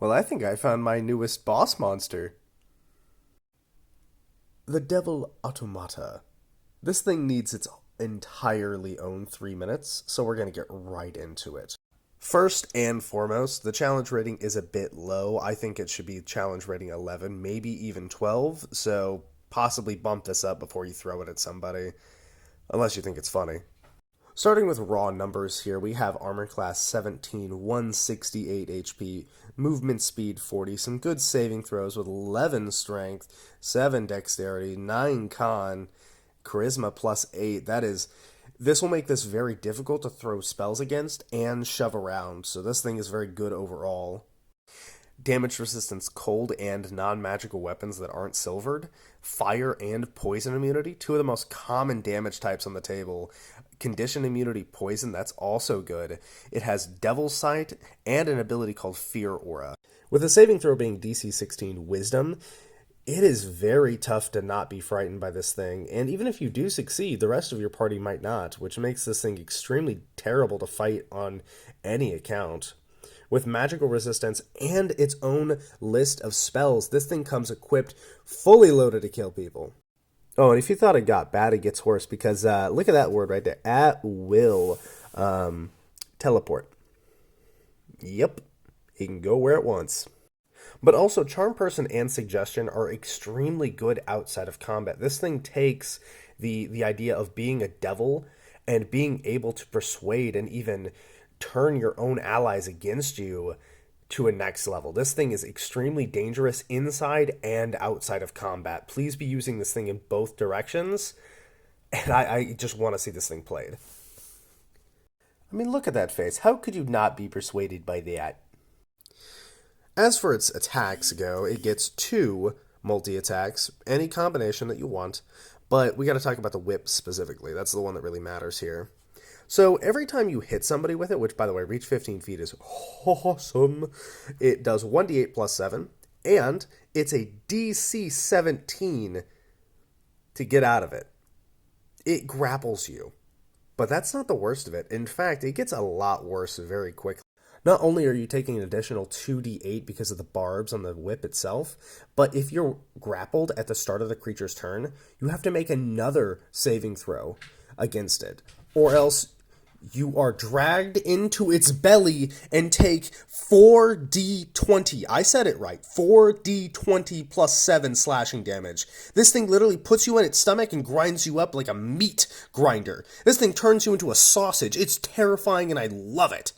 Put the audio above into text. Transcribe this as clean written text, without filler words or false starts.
Well, I think I found my newest boss monster. The Devil Automata. This thing needs its entirely own 3 minutes, so we're going to get right into it. First and foremost, the challenge rating is a bit low. I think it should be challenge rating 11, maybe even 12, so possibly bump this up before you throw it at somebody, unless you think it's funny. Starting with raw numbers here, we have armor class 17, 168 HP, movement speed 40, some good saving throws with 11 strength, 7 dexterity, 9 con, charisma plus 8. This will make this very difficult to throw spells against and shove around, so this thing is very good overall. Damage resistance cold and non-magical weapons that aren't silvered, fire and poison immunity, two of the most common damage types on the table. Condition immunity poison, that's also good. It has Devil's Sight and an ability called Fear Aura. With the saving throw being DC 16 Wisdom, it is very tough to not be frightened by this thing, and even if you do succeed, the rest of your party might not, which makes this thing extremely terrible to fight on any account. With magical resistance and its own list of spells, this thing comes equipped, fully loaded to kill people. Oh, and if you thought it got bad, it gets worse because look at that word right there. At will teleport. Yep, he can go where it wants. But also, Charm Person and Suggestion are extremely good outside of combat. This thing takes the idea of being a devil and being able to persuade and even turn your own allies against you to a next level. This thing is extremely dangerous inside and outside of combat. Please be using this thing in both directions, and I just want to see this thing played. I mean, look at that face. How could you not be persuaded by that? As for its attacks go, it gets two multi-attacks, any combination that you want, but we got to talk about the whip specifically. That's the one that really matters here. So every time you hit somebody with it, which by the way, reach 15 feet is awesome, it does 1d8 plus 7, and it's a DC 17 to get out of it. It grapples you. But that's not the worst of it. In fact, it gets a lot worse very quickly. Not only are you taking an additional 2d8 because of the barbs on the whip itself, but if you're grappled at the start of the creature's turn, you have to make another saving throw against it. Or else you are dragged into its belly and take 4d20. I said it right. 4d20 plus 7 slashing damage. This thing literally puts you in its stomach and grinds you up like a meat grinder. This thing turns you into a sausage. It's terrifying and I love it.